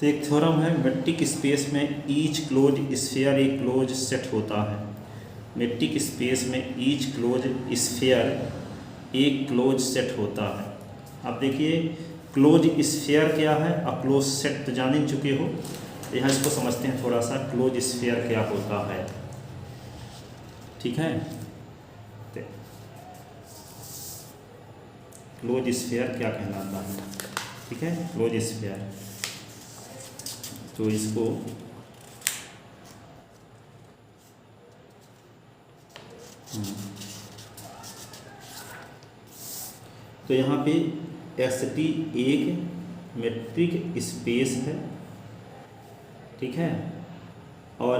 तो एक थ्योरम है, मेट्रिक स्पेस में ईच क्लोज स्फीयर एक क्लोज सेट होता है। मेट्रिक स्पेस में ईच क्लोज स्फीयर एक क्लोज सेट होता है। अब देखिए क्लोज स्फीयर क्या है और क्लोज सेट तो जान ही चुके हो। यहाँ इसको समझते हैं थोड़ा सा, क्लोज स्फीयर क्या होता है। ठीक है, क्लोज स्फीयर क्या कहलाता है। ठीक है, क्लोज स्फीयर, तो इसको तो यहाँ पे ST एक मेट्रिक स्पेस है। ठीक है, और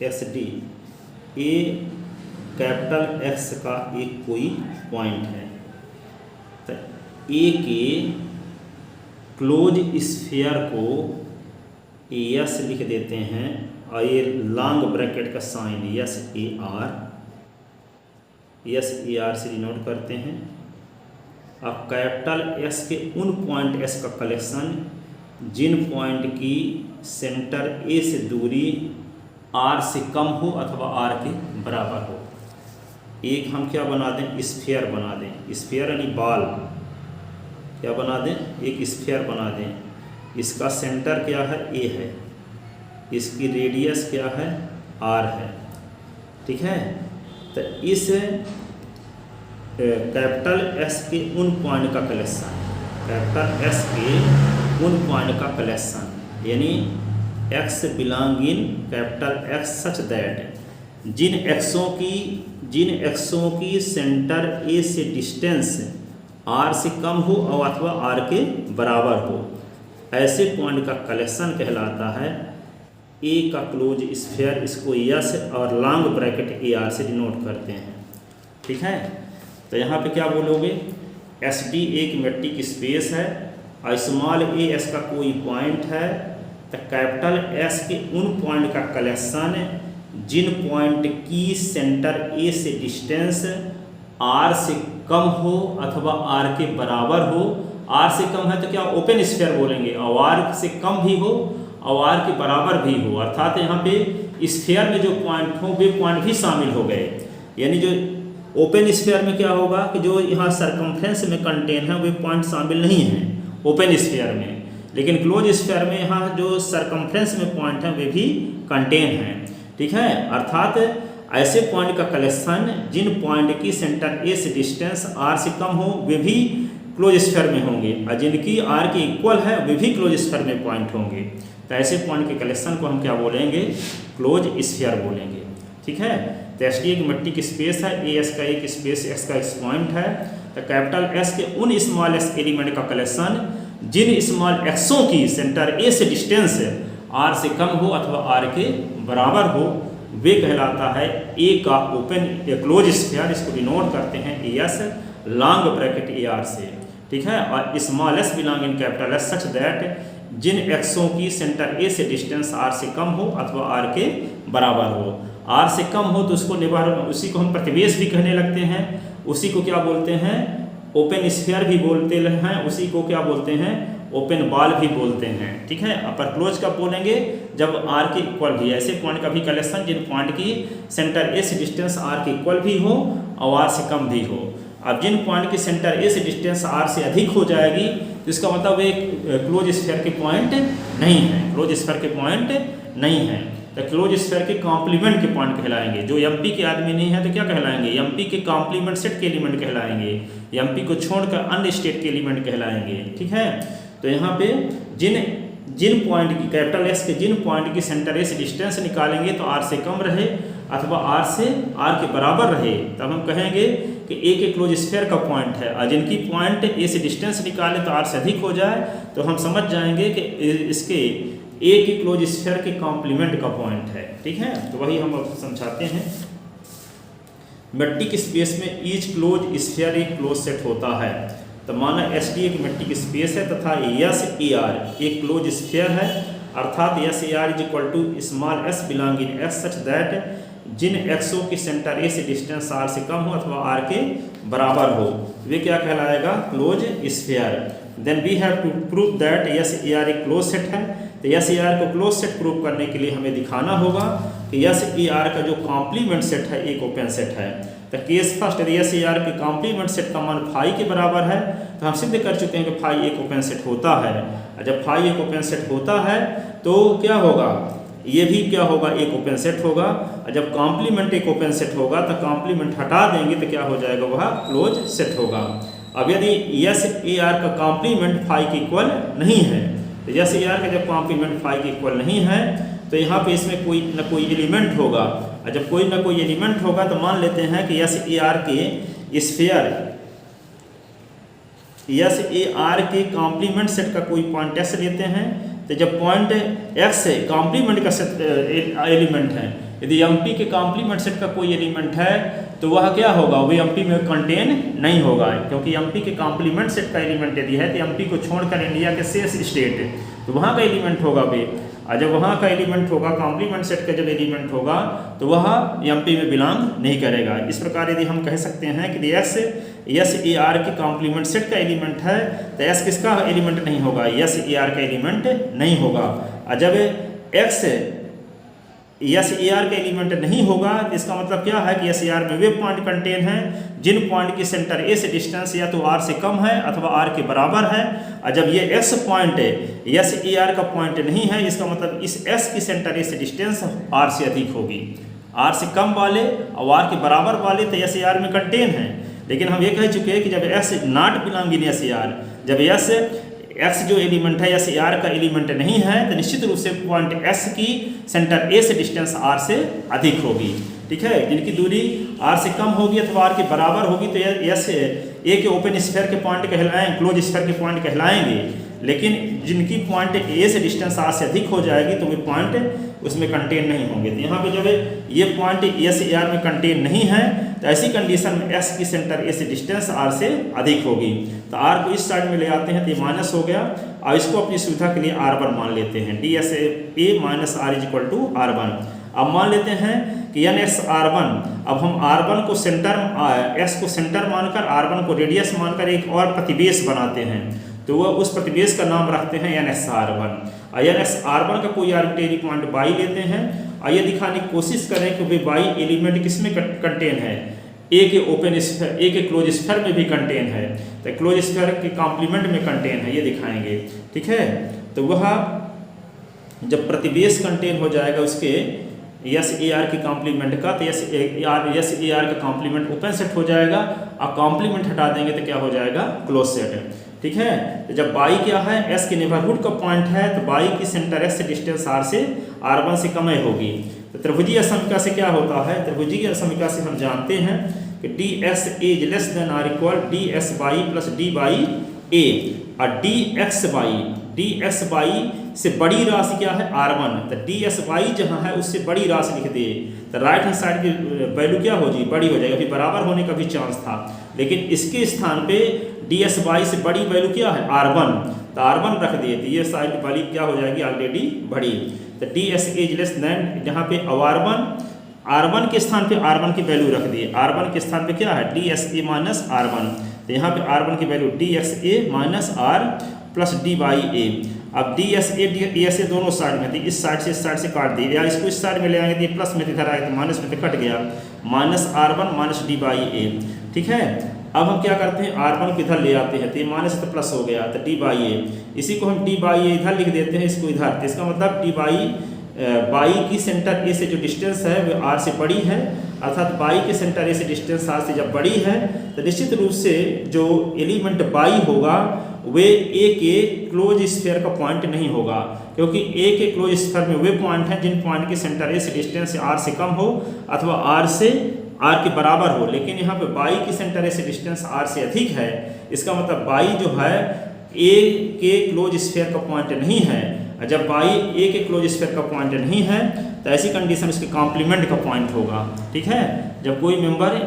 SD A कैपिटल X का एक कोई पॉइंट है। तो A के क्लोज स्फीयर को S लिख देते हैं और ये लॉन्ग ब्रैकेट का साइन SAR से डिनोट करते हैं। अब कैपिटल S के उन पॉइंट S का कलेक्शन जिन पॉइंट की सेंटर A से दूरी R से कम हो अथवा R के बराबर हो। एक हम क्या बना दें, स्फीयर बना दें। स्फीयर यानी बॉल क्या बना दें, एक स्फीयर बना दें। इसका सेंटर क्या है, A है, इसकी रेडियस क्या है, R है। ठीक है, तो इस कैपिटल S के उन पॉइंट का कलेक्शन, कैपिटल S के उन पॉइंट का कलेक्शन यानी X belong in capital X such that जिन एक्सों की सेंटर A से डिस्टेंस R से कम हो और अथवा R के बराबर हो, ऐसे पॉइंट का कलेक्शन कहलाता है A का क्लोज स्फीयर। इसको S और लॉन्ग ब्रैकेट AR से डिनोट करते हैं। ठीक है, तो यहाँ पे क्या बोलोगे, SD एक मेट्रिक स्पेस है और स्मॉल a S का कोई पॉइंट है। तो कैपिटल S के उन पॉइंट का कलेक्शन जिन पॉइंट की सेंटर A से डिस्टेंस R से कम हो अथवा R के बराबर हो। R से कम है तो क्या ओपन स्फीयर बोलेंगे, और R से कम भी हो और R के बराबर भी हो। अर्थात यहाँ पे स्फीयर में जो पॉइंट हो वे पॉइंट भी शामिल हो गए। यानी जो ओपन स्फीयर में क्या होगा कि जो यहाँ सरकमफ्रेंस में कंटेन है वे पॉइंट शामिल नहीं हैं ओपन स्फीयर में, लेकिन क्लोज स्फीयर में यहाँ जो सरकमफ्रेंस में पॉइंट हैं वे भी कंटेन हैं। ठीक है, अर्थात ऐसे पॉइंट का कलेक्शन जिन पॉइंट की सेंटर A से डिस्टेंस R से कम हो वे भी क्लोज स्फीयर में होंगे, और जिनकी R के इक्वल है वे भी क्लोज स्फीयर में पॉइंट होंगे। तो ऐसे पॉइंट के कलेक्शन को हम क्या बोलेंगे, क्लोज स्फीयर बोलेंगे। ठीक है, तो SD एक मेट्रिक स्पेस है, AS का एक स्पेस, X का एक पॉइंट है। तो कैपिटल S के उन स्मॉल s एलिमेंट का कलेक्शन जिन स्मॉल एक्सों की सेंटर A से डिस्टेंस R से कम हो अथवा R के बराबर हो वे कहलाता है A का ओपन क्लोज स्फीयर। इसको डिनोट करते हैं AS लॉन्ग ब्रैकेट AR से। ठीक है, और small s belong in capital S such that जिन एक्सों की सेंटर A से डिस्टेंस R से कम हो अथवा R के बराबर हो। R से कम हो तो उसको उसी को हम प्रतिवेश भी कहने लगते हैं। उसी को क्या बोलते हैं, ओपन स्फीयर भी बोलते हैं। उसी को क्या बोलते हैं, ओपन बॉल भी बोलते हैं। ठीक है, अपर क्लोज कब बोलेंगे, जब R के इक्वल भी, ऐसे पॉइंट का भी कलेक्शन जिन पॉइंट की सेंटर A से डिस्टेंस R के इक्वल भी हो और R से कम भी हो। अब जिन पॉइंट की सेंटर A से डिस्टेंस R से अधिक हो जाएगी तो इसका मतलब वे क्लोज स्फीयर के पॉइंट नहीं है, क्लोज स्फीयर के पॉइंट नहीं है। तो क्लोज स्फीयर के कॉम्प्लीमेंट के पॉइंट कहलाएंगे। जो MP के आदमी नहीं है तो क्या कहलाएंगे, MP के कॉम्प्लीमेंट सेट के एलिमेंट कहलाएंगे। MP को छोड़कर अन्य स्टेट के एलिमेंट कहलाएंगे। ठीक है, तो यहाँ पे जिन पॉइंट की कैपिटल S के जिन पॉइंट की सेंटर A से डिस्टेंस निकालेंगे तो R से कम रहे अथवा R के बराबर रहे, तब हम कहेंगे कि A के क्लोज स्फीयर का पॉइंट है। और जिनकी पॉइंट A से डिस्टेंस निकाले तो R से अधिक हो जाए तो हम समझ जाएंगे कि इसके A के क्लोज स्फीयर के कॉम्प्लीमेंट का पॉइंट है। ठीक है, तो वही हम अब समझाते हैं। मेट्रिक स्पेस में ईच क्लोज स्फीयर एक क्लोज सेट होता है। तो माना SD एक मेट्रिक स्पेस है तथा SAR एक क्लोज स्फीयर है। अर्थात SAR is equal to small s belong in S such that जिन एक्सों की सेंटर A से डिस्टेंस R से कम हो अथवा R के बराबर हो वे क्या कहलाएगा, close sphere. Then we have to prove that S A R एक क्लोज सेट है। तो यस ए आर को क्लोज सेट प्रूव करने के लिए हमें दिखाना होगा कि यस ए आर का जो कॉम्प्लीमेंट सेट है एक ओपन सेट है। तो केस फर्स्ट, यदि यस ए आर के कॉम्प्लीमेंट सेट का मान फाई के बराबर है तो हम सिद्ध कर चुके हैं कि फाई एक ओपन सेट होता है। और जब फाई एक ओपन सेट होता है तो क्या होगा, ये भी क्या होगा, एक ओपन सेट होगा। और जब कॉम्प्लीमेंट एक ओपन सेट होगा तो कॉम्प्लीमेंट हटा देंगे तो क्या हो जाएगा, वह क्लोज सेट होगा। अब यदि यस ए आर का कॉम्प्लीमेंट फाई के इक्वल नहीं है, तो यस ए आर का जब कॉम्प्लीमेंट फाई के इक्वल नहीं है तो यहाँ पे इसमें कोई ना कोई एलिमेंट होगा। और जब कोई ना कोई एलिमेंट होगा तो मान लेते हैं कि यस ए आर के स्फीयर, यस ए आर के कॉम्प्लीमेंट सेट का कोई पॉइंट एक्स लेते हैं। तो जब पॉइंट एक्स है कॉम्प्लीमेंट का सेट एलिमेंट है, यदि एमपी के कॉम्प्लीमेंट सेट का कोई एलिमेंट है तो वह क्या होगा, वो एमपी में कंटेन नहीं होगा, क्योंकि एमपी के कॉम्प्लीमेंट सेट का एलिमेंट यदि है तो एमपी को छोड़कर इंडिया के शेष स्टेट तो वहाँ का एलिमेंट होगा वे। और जब वहाँ का एलिमेंट होगा, कॉम्प्लीमेंट सेट का जब एलिमेंट होगा तो वह एमपी में बिलोंग नहीं करेगा। इस प्रकार यदि हम कह सकते हैं कि यस ए आर के कॉम्प्लीमेंट सेट का एलिमेंट है तो एस किसका एलिमेंट नहीं होगा, यस ए आर का एलिमेंट नहीं होगा। और जब एक्स यस ए आर का एलिमेंट नहीं होगा तो इसका मतलब क्या है कि यस ए आर में वे पॉइंट कंटेन हैं जिन पॉइंट की सेंटर ए से डिस्टेंस या तो आर से कम है अथवा आर के बराबर है। और जब ये x point yes A are का पॉइंट नहीं है, इसका मतलब इस एस की सेंटर ए से डिस्टेंस आर से अधिक होगी। आर से कम वाले और आर के बराबर वाले तो यस ए आर में कंटेन है। लेकिन हम ये कह चुके हैं कि जब S not belong in yes A R, जब यस एक्स जो एलिमेंट है यस ए आर का एलिमेंट नहीं है तो निश्चित रूप से पॉइंट एस की सेंटर ए से डिस्टेंस आर से अधिक होगी। ठीक है, जिनकी दूरी आर से कम होगी अथवा आर के बराबर होगी तो यस ए के ओपन स्फीयर के पॉइंट कहलाएंगे, क्लोज स्फीयर के पॉइंट कहलाएंगे। लेकिन जिनकी पॉइंट ए से डिस्टेंस आर से अधिक हो जाएगी तो वे पॉइंट उसमें कंटेन नहीं होंगे। तो यहाँ पे जब ये पॉइंट यस ए आर में कंटेन नहीं है तो ऐसी कंडीशन में एस की सेंटर ए से डिस्टेंस आर से अधिक होगी। तो आर को इस साइड में ले आते हैं तो ये माइनस हो गया और इसको अपनी सुविधा के लिए R1 मान लेते हैं। D S A minus R is equal to R1। अब मान लेते हैं कि एन एस R1, अब हम R1 को सेंटर, एस को सेंटर मानकर R1 को रेडियस मानकर एक और प्रतिवेश बनाते हैं। तो वह उस प्रतिवेश का नाम रखते हैं एन एस R1। और एन एस R1 का कोई आर्बिट्रेरी पॉइंट बाई लेते हैं और ये दिखाने की कोशिश करें कि वे बाई एलिमेंट किस में कंटेन है, ए के ओपन स्फीयर, ए के क्लोज स्फीयर में भी कंटेन है। तो क्लोज स्फीयर के कॉम्प्लीमेंट में कंटेन है, ये दिखाएंगे। ठीक है, तो वह जब प्रतिवेश कंटेन हो जाएगा उसके यस ए आर के कॉम्प्लीमेंट का, तो यस ए आर का कॉम्प्लीमेंट ओपन सेट हो जाएगा और कॉम्प्लीमेंट हटा देंगे तो क्या हो जाएगा, क्लोज सेट। ठीक है, तो जब बाई क्या है, एस के नेबरहुड का पॉइंट है तो बाई की सेंटर एस से डिस्टेंस आर से R1 से कम होगी। तो त्रिभुजीय समीकरण से क्या होता है, त्रिभुजीय समीकरण से हम जानते हैं कि D S is less than R equal D S by plus D by A. और डी एक्स बाई से बड़ी राशि क्या है, R1। तो डी एस बाई जहाँ है उससे बड़ी राशि लिख दिए तो राइट हैंड साइड की वैल्यू क्या हो जाएगी, बड़ी हो जाएगी। अभी बराबर होने का भी चांस था, लेकिन इसके स्थान पे डी एस बाई से बड़ी वैल्यू क्या है, R1। तो R1 रख दिए तो ये साइड वाली क्या हो जाएगी, ऑलरेडी बड़ी। तो D S is less then, जहाँ पे R1 के स्थान पे R1 की वैल्यू रख दिए। R1 के स्थान पे क्या है, D S A minus R1। तो यहाँ पे R1 की value D X A minus R plus D by A. अब डी एस ए दोनों साइड में थी, इस साइड से काट दिए, या इसको इस साइड में ले आएंगे तो प्लस में इधर आएगा तो माइनस में तो कट गया, minus R1 minus D by A. ठीक है, अब हम क्या करते हैं, R1 को इधर ले आते हैं तो ये माइनस तो प्लस हो गया तो डी बाई ए, इसी को हम डी बाई ए इधर लिख देते हैं, इसको इधर। तो इसका मतलब डी बाई की सेंटर ए से जो डिस्टेंस है वो आर से बड़ी है, अर्थात बाई के सेंटर ए से डिस्टेंस आर से जब बड़ी है तो निश्चित रूप से जो एलिमेंट बाई होगा वे ए के क्लोज स्फीयर का पॉइंट नहीं होगा, क्योंकि ए के क्लोज स्फीयर में वे पॉइंट हैं जिन पॉइंट के सेंटर ए से डिस्टेंस आर से कम हो अथवा आर के बराबर हो। लेकिन यहाँ पे बाई की सेंटर ए से डिस्टेंस आर से अधिक है, इसका मतलब बाई जो है ए के क्लोज स्फीयर का पॉइंट नहीं है। जब बाई ए के क्लोज स्फीयर का पॉइंट नहीं है तो ऐसी कंडीशन उसके कॉम्प्लीमेंट का पॉइंट होगा। ठीक है, जब कोई मेंबर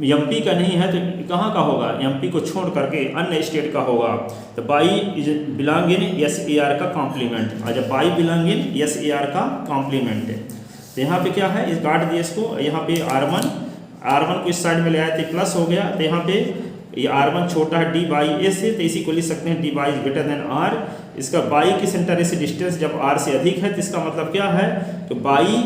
एमपी का नहीं है तो कहाँ का होगा, एमपी को छोड़ करके अन्य स्टेट का होगा। तो by is belong in S A are का कॉम्प्लीमेंट, और जब by belong in S A are का कॉम्प्लीमेंट है तो यहाँ पे क्या है, इस काट दिए इसको, यहाँ पे R1 को इस साइड में ले आए थे प्लस हो गया, तो यहाँ पे ये R1 छोटा है डी बाई ए से, तो इसी को लिख सकते हैं D y is greater than R. इसका बाई की सेंटर ए से डिस्टेंस जब आर से अधिक है तो इसका मतलब क्या है कि बाई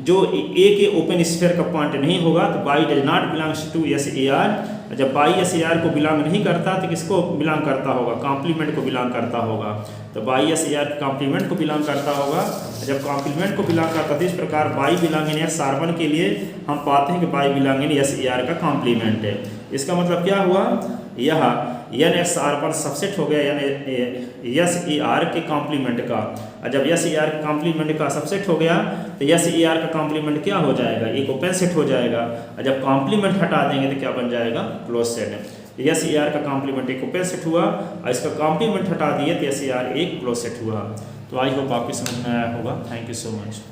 जो ए के ओपन स्फीयर का पॉइंट नहीं होगा तो y does not belongs to S A R. जब बाई एस ए आर को बिलोंग नहीं करता तो किसको बिलोंग करता होगा, कॉम्प्लीमेंट को बिलोंग करता होगा। तो y S A R complement को बिलोंग करता होगा। जब कॉम्प्लीमेंट को बिलोंग करता तो इस प्रकार बाई बिलोंगिंग एस R1 के लिए हम पाते हैं कि by belonging S A are का कॉम्प्लीमेंट है। इसका मतलब क्या हुआ, यह एन एक्स R1 सबसेट हो गया यानी एस ए आर के कॉम्प्लीमेंट का। और जब एस ए आर के कॉम्प्लीमेंट का सबसेट हो गया तो एस ए आर का कॉम्प्लीमेंट क्या हो जाएगा, एक ओपन सेट हो जाएगा। और जब कॉम्प्लीमेंट हटा देंगे तो क्या बन जाएगा, close set. S A are का कॉम्प्लीमेंट एक ओपन सेट हुआ और इसका कॉम्प्लीमेंट हटा दिए तो एस ए आर एक क्लोज सेट हुआ। तो आई होप आपकी समझ में आया होगा। Thank you so much.